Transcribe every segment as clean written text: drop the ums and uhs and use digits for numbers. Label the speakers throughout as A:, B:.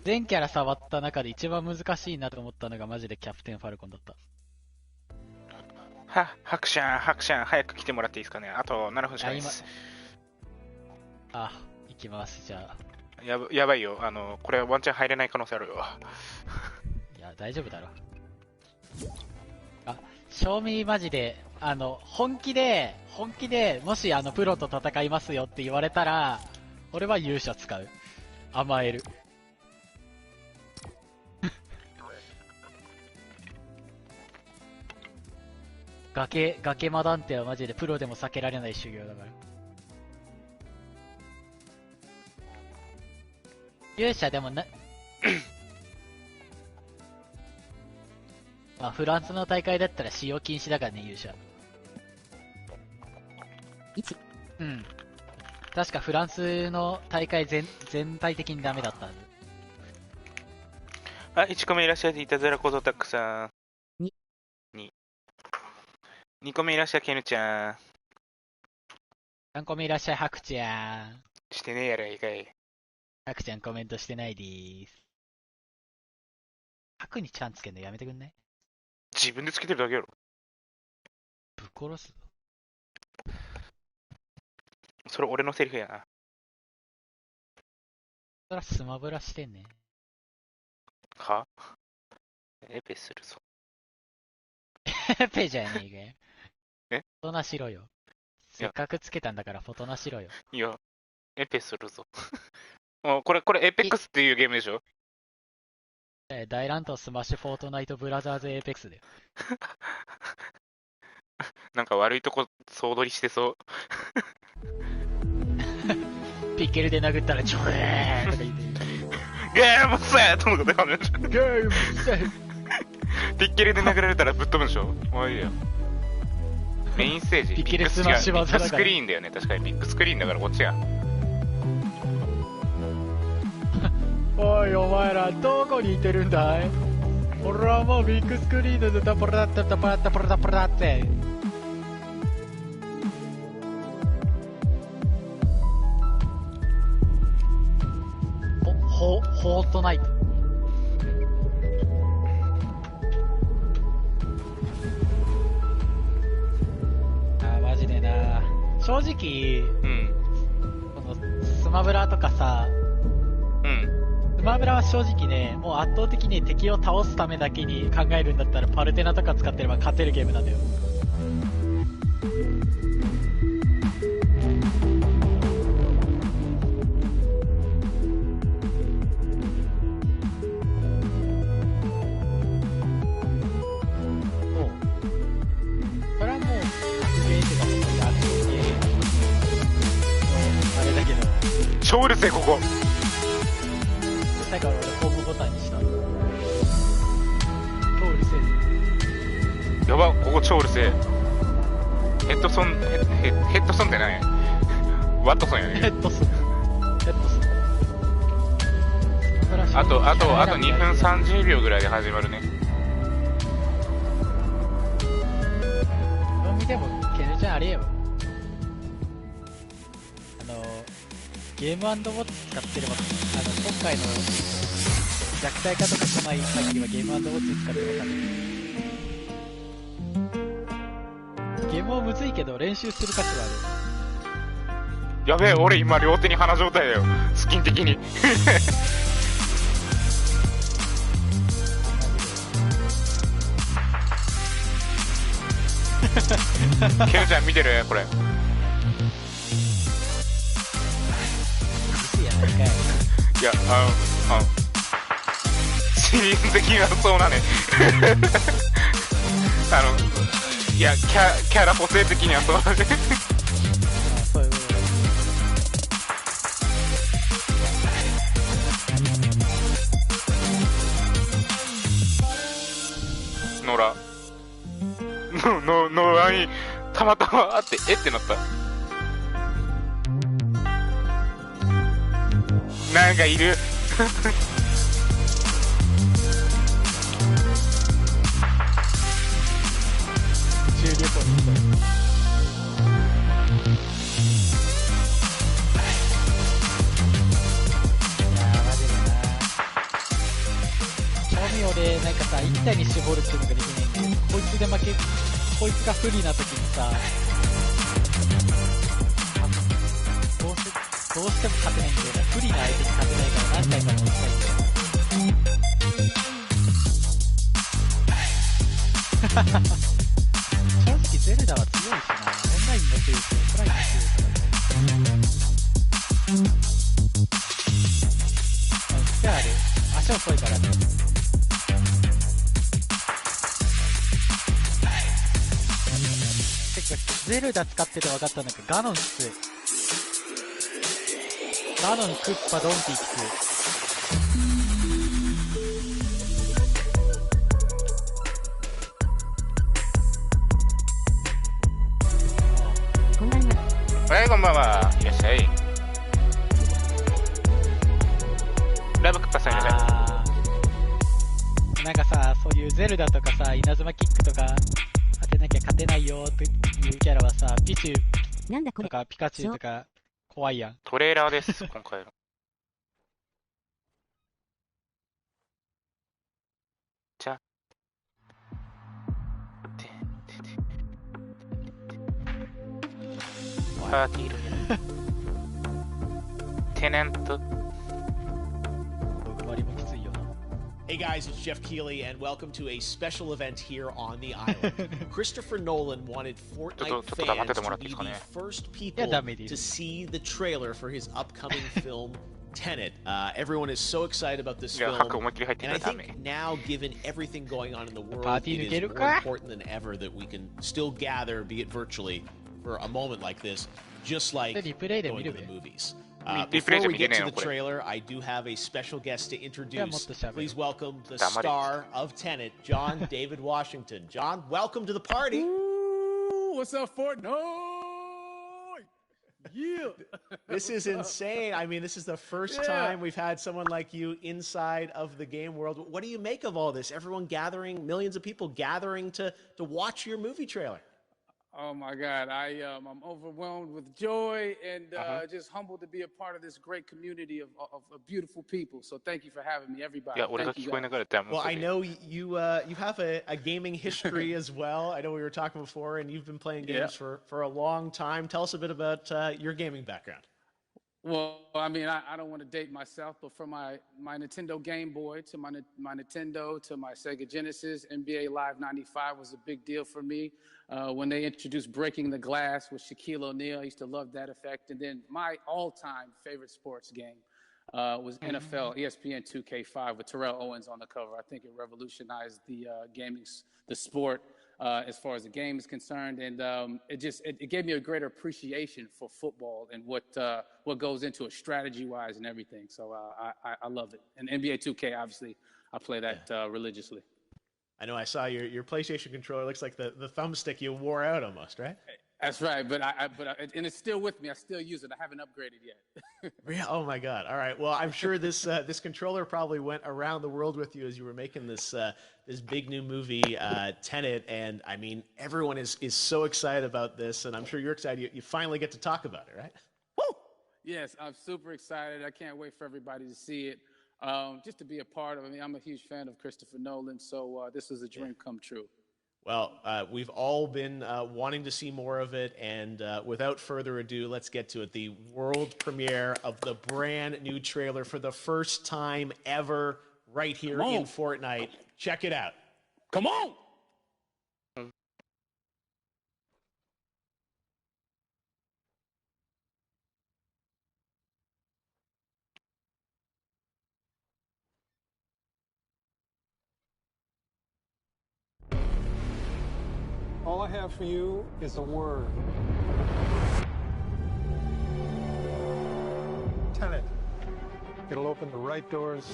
A: 全キャラ触った中で一番難しいなと思ったのがマジでキャプテンファルコンだった。
B: ハクシャン、早く来てもらっていいですかね。あと7分しかないです。
A: 行きます、じゃあ。
B: やばいよ。これワンチャン入れない可能性あるよ。
A: いや、大丈夫だろ。賞味マジで、本気で、もしプロと戦いますよって言われたら、俺は勇者使う。甘える。崖マダンテはマジでプロでも避けられない修行だから。勇者でもフランスの大会だったら使用禁止だからね、勇者。
C: 1。
A: うん。確かフランスの大会全体的にダメだったはず。
B: 1個目いらっしゃい、イタズラ小僧Tacさん。2個目いらっしゃい、ケヌちゃん。
A: 3個目いらっしゃい、ハクちゃん。
B: してねえやろ、いかい。
A: ハクちゃんコメントしてないでーす。ハクにちゃんつけんのやめてくんない？
B: 自分でつけてるだけやろ。
A: ぶっ殺すぞ。
B: それ俺のセリフやな。
A: そらスマブラしてんね。
B: は？エペするぞ。
A: エペじゃねえかよ。
B: え？
A: フォトナしろよ。せっかくつけたんだからフォトナしろよ。
B: いや、エペするぞ。これエペックスっていうゲームでしょ？
A: 大乱闘スマッシュフォートナイトブラザーズエーペックスだよ。
B: なんか悪いとこ総取りしてそう。
A: ピッケルで殴ったらちょえーとか言って。
B: ゲームセットのことやめる。
A: ゲームセット。
B: ピッケルで殴られたらぶっ飛ぶんでしょ？もういいよ。メインステージ。
A: ピッケルスマッシュ技だから。
B: ビッグスクリーンだよね。確かにビッグスクリーンだからこっちや。
A: おいお前らどこにいてるんだい？俺はもうビッグスクリーンでタパラッタタパラッタパラッタパラッテ。フォートナイト。マジでな。正直、このスマブラとかさ、スマブラは正直ね、もう圧倒的に敵を倒すためだけに考えるんだったらパルテナとか使ってれば勝てるゲームなんだよ。それはもう格ゲーっていうか、アクションゲーあれだけど。
B: 超うるせえここ。
A: だから俺ホームボタンにした。超うるせえ。
B: やば、ここ超うるせえ。ヘッドソンってない？ワットソンやね。
A: ヘッドソン。
B: あと2分30秒ぐらいで始まるね。
A: どう見てもケネちゃんあれよ。ゲーム&ウォッチ使ってれば、今回の弱体化とか来ない限りはゲーム&ウォッチ使ってれば勝てる。ゲームはむずいけど練習する価値はあ
B: る。やべえ、俺今両手に鼻状態だよ。スキン的に。ケンちゃん見てる？これ。いや、シリーズ的にはそうなね。いや、キャラ補正的にはそうだね。
A: そういうこと。
B: 野良にたまたまあってってなった。なんかいる。
A: 宇宙旅行に行った。いやーマジでな。俺なんかさ1体に絞るっていうのができないんで、こいつで負け、こいつが不利な時にさ、どうしても勝てないんだよな。不利な相手に勝てないから何回かも落ちたいんだよ。正直ゼルダは強いしな。オンラインも強いし、オフラインも強いからね。癖ある。足遅いからね。てかゼルダ使ってて分かったんだけど、ガノンきつい。ガノン、クッパ、ドンキーきつい。
B: はい、こんばんは。いらっしゃい。ライブクッパさんいらっしゃ
A: い。なんかさ、そういうゼルダとかさ、稲妻キックとか当てなきゃ勝てないよっていうキャラはさ、ピチュウとかピカチュウとか怖いやん。
B: トレーラーです、今回の。じゃあ。パーティーテナント
C: Hey guys, it's Jeff Keighley, and welcome to a special event here on the island. Christopher Nolan wanted Fortnite fans to be the first people to see the trailer for his upcoming film, Tenet. Everyone is so excited about this film, and I think now, given everything going on in the world, it is more important than ever that we can still gather, be it virtually, for a moment like this, just like going to the movies. Before we get to the trailer, I do have a special guest to introduce. Please welcome the star of Tenet, John David Washington. John, welcome to the party.
D: Ooh, what's up, Fortnite? Yeah.
C: This is insane. I mean, this is the first time we've had someone like you inside of the game world. What do you make of all this? Everyone gathering, millions of people gathering to watch your movie trailer.
D: Oh my God, I'm overwhelmed with joy and just humbled to be a part of this great community of beautiful people. So thank you for having me, everybody.
C: Well, I know you have a gaming history as well. I know we were talking before, and you've been playing games for a long time. Tell us a bit about your gaming background.
D: Well, I mean, I don't want to date myself, but from my Nintendo Game Boy to my Nintendo to my Sega Genesis, NBA Live 95 was a big deal for me. When they introduced Breaking the Glass with Shaquille O'Neal, I used to love that effect. And then my all-time favorite sports game was NFL ESPN 2K5 with Terrell Owens on the cover. I think it revolutionized the the sport. As far as the game is concerned, and it gave me a greater appreciation for football and what goes into it strategy-wise and everything. So I love it. And NBA 2K, obviously, I play that religiously.
C: I know I saw your PlayStation controller. Looks like the thumbstick you wore out almost, right?
D: That's right, but and it's still with me. I still use it. I haven't upgraded yet.
C: Oh my God! All right. Well, I'm sure this controller probably went around the world with you as you were making this big new movie, Tenet. And I mean, everyone is so excited about this, and I'm sure you're excited. You finally get to talk about it, right?
D: Woo! Yes, I'm super excited. I can't wait for everybody to see it. Just to be a part of it. I mean, I'm a huge fan of Christopher Nolan, so this is a dream come true.
C: Well, we've all been wanting to see more of it, and without further ado, let's get to it. The world premiere of the brand new trailer for the first time ever right here in Fortnite. Check it out.
D: Come on!
E: All I have for you is a word. Tenet. It'll open the right doors,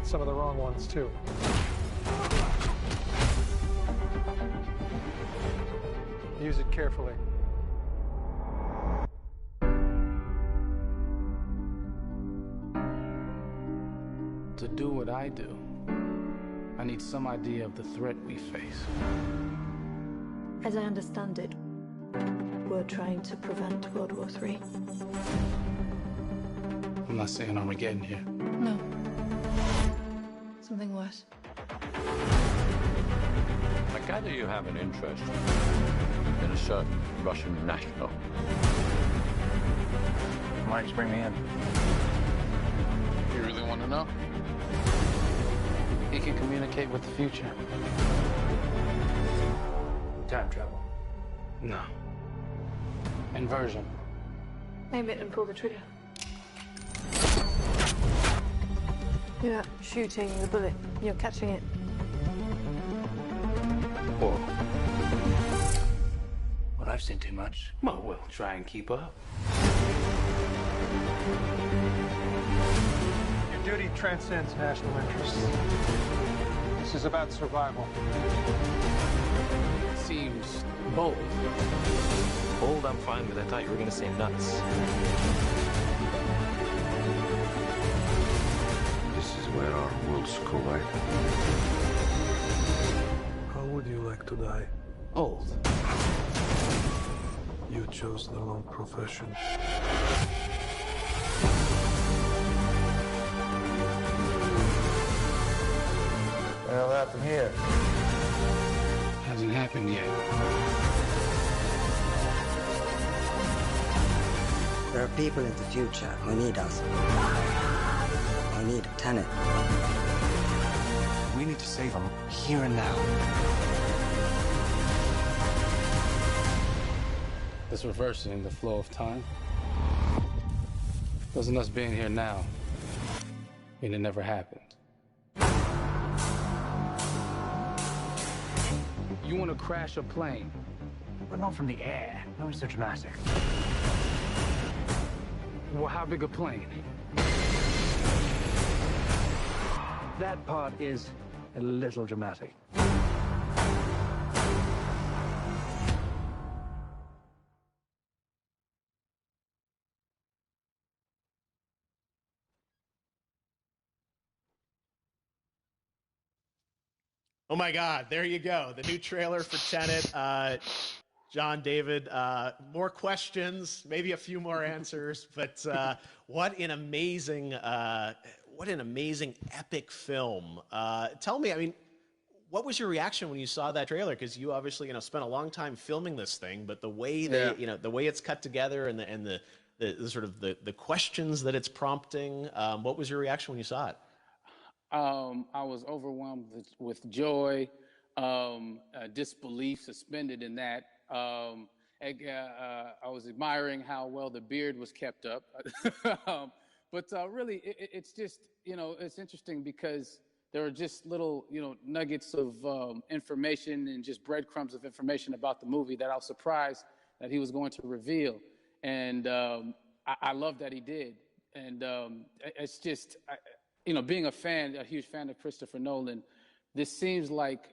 E: some of the wrong ones too. Use it carefully.
D: To do what I do, I need some idea of the threat we face.
F: As I understand it, we're trying to prevent World War III.
D: I'm not saying Armageddon here.
F: No. Something worse.
G: I gather you have an interest in a certain Russian national.
H: Why did you bring me in?
D: You really want to know? He can communicate with the future.
H: Time travel.
D: No. Inversion.
F: Aim it and pull the trigger. You're not shooting the bullet, you're catching it.
H: Whoa. Well, I've seen too much. Well, we'll try and keep up.
E: Your duty transcends national interests. This is about survival.
D: It seems bold.
I: Bold, I'm fine with. I thought you were going to say nuts.
G: This is where our worlds collide.
E: How would you like to die?
D: Old.
E: You chose the wrong profession.
H: Well, happened here.
D: Hasn't happened yet.
J: There are people in the future who need us. I need a tenant.
H: We need to save them here and now.
D: This reversing the flow of time. Doesn't us being here now mean it never happened? You want to crash a plane?
H: But not from the air. No, it's so dramatic.
D: Well, how big a plane?
H: That part is a little dramatic.
C: Oh my God, there you go. The new trailer for Tenet. John, David, more questions, maybe a few more answers, but what an amazing epic film. Tell me, I mean, what was your reaction when you saw that trailer? Because you obviously, spent a long time filming this thing, but the way the way it's cut together and the sort of the questions that it's prompting, what was your reaction when you saw it?
D: I was overwhelmed with joy, disbelief suspended in that. I was admiring how well the beard was kept up. But really, it's just, it's interesting because there are just little, nuggets of information and just breadcrumbs of information about the movie that I was surprised that he was going to reveal. And I love that he did. And it's just, being a huge fan of Christopher Nolan, this seems like,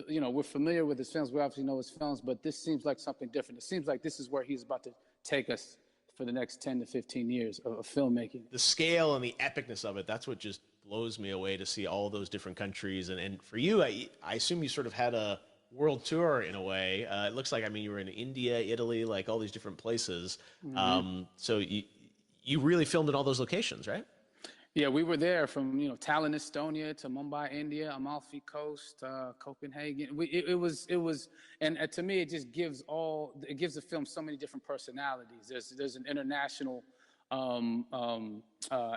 D: we're familiar with his films. We obviously know his films, but this seems like something different. It seems like this is where he's about to take us for the next 10 to 15 years of filmmaking.
C: The scale and the epicness of it, that's what just blows me away to see all those different countries. And for you, I assume you sort of had a world tour in a way. It looks like, you were in India, Italy, like all these different places. Mm-hmm. So you really filmed in all those locations, right?
D: Yeah, we were there from, Tallinn, Estonia to Mumbai, India, Amalfi Coast, Copenhagen. It was, and to me, it just gives the film so many different personalities. There's an international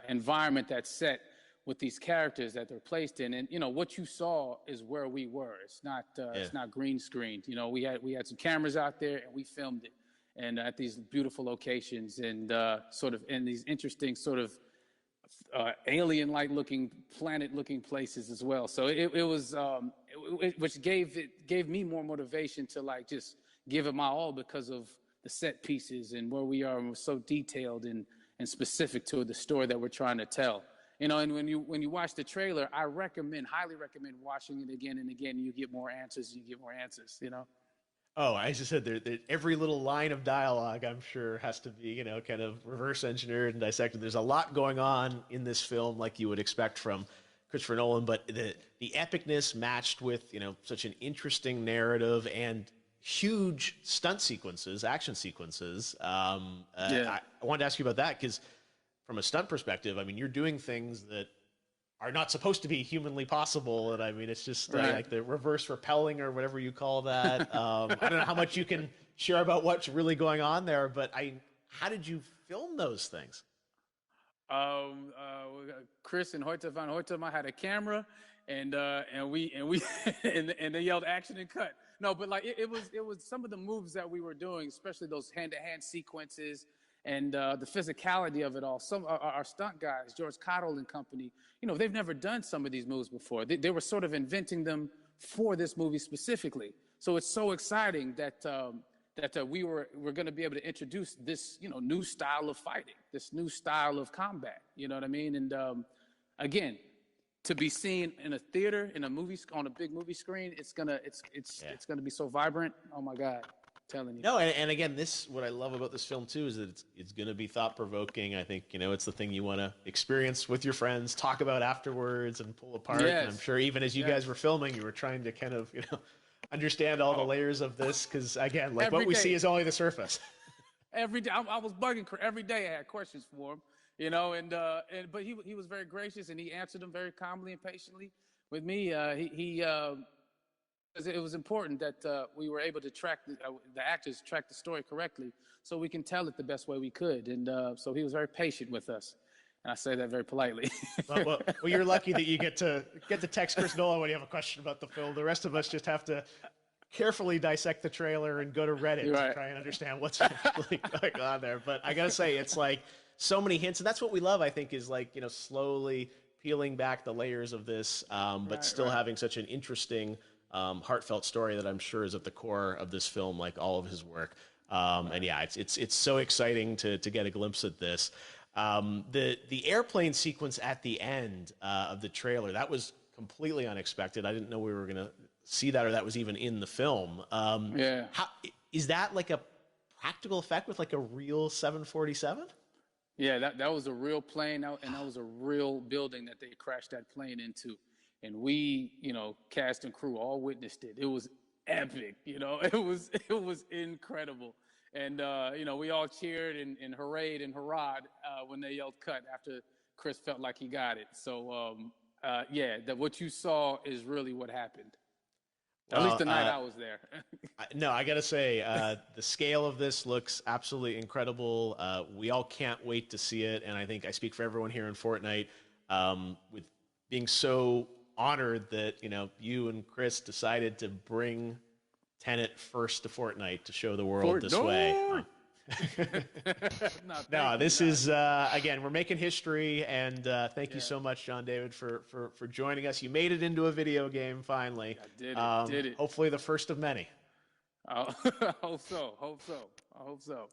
D: environment that's set with these characters that they're placed in, and what you saw is where we were. It's not green screened. We had some cameras out there and we filmed it, and at these beautiful locations and sort of in these interesting sort of alien-like looking, planet-looking places as well. So it was, which gave me more motivation to just give it my all because of the set pieces and where we are, and we're so detailed and specific to the story that we're trying to tell. And when you watch the trailer, I highly recommend watching it again and again. You get more answers. Oh,
C: I just said every little line of dialogue, I'm sure, has to be, kind of reverse engineered and dissected. There's a lot going on in this film, like you would expect from Christopher Nolan, but the epicness matched with, such an interesting narrative and huge stunt sequences, action sequences. I wanted to ask you about that because from a stunt perspective, you're doing things that are not supposed to be humanly possible. And I mean, it's just like the reverse repelling or whatever you call that. I don't know how much you can share about what's really going on there, but how did you film those things?
D: Chris and Hoyte van Hoytema had a camera, and we and they yelled action and cut. No, but like it was some of the moves that we were doing, especially those hand-to-hand sequences and the physicality of it all. Some our stunt guys, George Cottle and company, they've never done some of these moves before. They were sort of inventing them for this movie specifically. So it's so exciting that we're going to be able to introduce this new style of fighting, this new style of combat. You know what I mean? And again, to be seen in a theater, in a movie, on a big movie screen, it's gonna be so vibrant. Oh my God, I'm telling you.
C: No, and again, what I love about this film too is that it's gonna be thought provoking. I think it's the thing you want to experience with your friends, talk about afterwards, and pull apart.
D: Yes.
C: And I'm sure even as you guys were filming, you were trying to kind of understand all the layers of this, because again, like what we see is only the surface.
D: Every day, I was bugging. Every day, I had questions for him. But he was very gracious, and he answered them very calmly and patiently with me. It was important that we were able to track the actors track the story correctly, so we can tell it the best way we could. And so he was very patient with us, and I say that very politely.
C: well, you're lucky that you get to text Chris Nolan when you have a question about the film. The rest of us just have to carefully dissect the trailer and go to Reddit to try and understand what's actually going on there. But I gotta say, it's like so many hints, and that's what we love, I think, is like slowly peeling back the layers of this, but still having such an interesting, heartfelt story that I'm sure is at the core of this film, like all of his work. And yeah, it's so exciting to get a glimpse at this. The airplane sequence at the end of the trailer, that was completely unexpected. I didn't know we were gonna see that, or that was even in the film. Is that like a practical effect with like a real 747?
D: Yeah, that was a real plane, and that was a real building that they crashed that plane into. And we, cast and crew all witnessed it. It was epic, it was incredible. And, we all cheered and hurrayed and hurrahed when they yelled cut after Chris felt like he got it. So, that what you saw is really what happened. At least the night I was there.
C: No, I got to say, the scale of this looks absolutely incredible. We all can't wait to see it. And I think I speak for everyone here in Fortnite with being so honored that, you and Chris decided to bring Tenet first to Fortnite to show the world this way. No, this is, again, we're making history, and thank you so much, John David, for joining us. You made it into a video game, finally.
D: I did it.
C: Hopefully the first of many.
D: I hope so.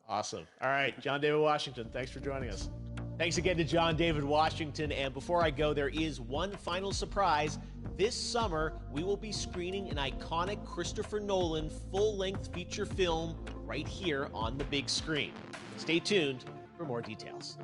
C: Awesome. All right, John David Washington, thanks for joining us. Thanks again to John David Washington, and before I go, there is one final surprise. This summer, we will be screening an iconic Christopher Nolan full-length feature film right here on the big screen. Stay tuned for more details.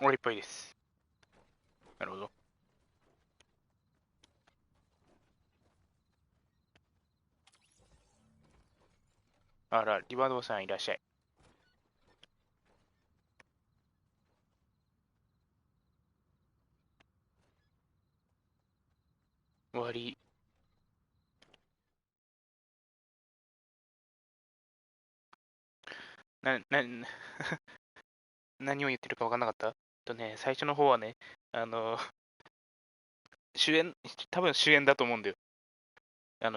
B: 俺っぽいです。なるほど。あら、リバードさんいらっしゃい。終わり。何を言ってるか分かんなかった？最初の方はね、多分主演だと思うんだよ。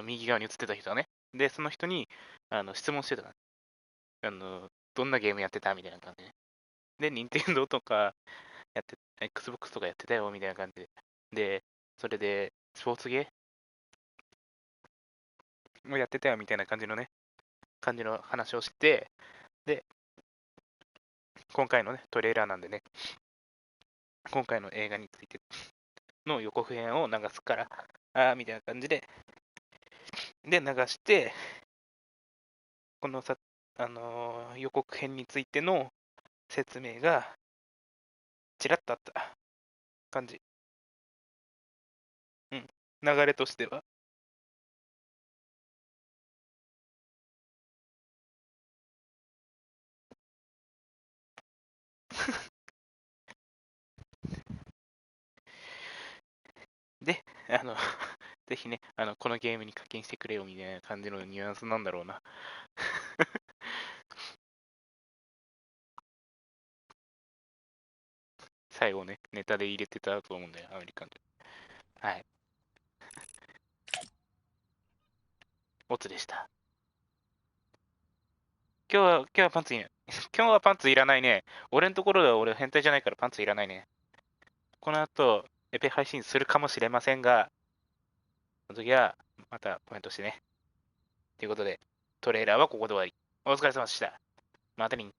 B: 右側に映ってた人はね。で、その人に、質問してたから。どんなゲームやってたみたいな感じで。で、任天堂とかやって、Xbox とかやってたよみたいな感じで。で、それで、スポーツゲーもやってたよみたいな感じの話をして、で、今回のね、トレーラーなんでね、今回の映画についての予告編を流すから、みたいな感じで、流して、このさ、予告編についての説明がちらっとあった感じ。流れとしては。で、ぜひね、このゲームに課金してくれよみたいな感じのニュアンスなんだろうな。最後ね、ネタで入れてたと思うんだよ、アメリカンで。はい。オツでした。今日はパンツいない。今日はパンツいらないね。俺のところでは俺変態じゃないからパンツいらないね。この後、エペ配信するかもしれませんが、その時はまたコメントしてね。ということで、トレーラーはここで終わり。お疲れ様でした。またね。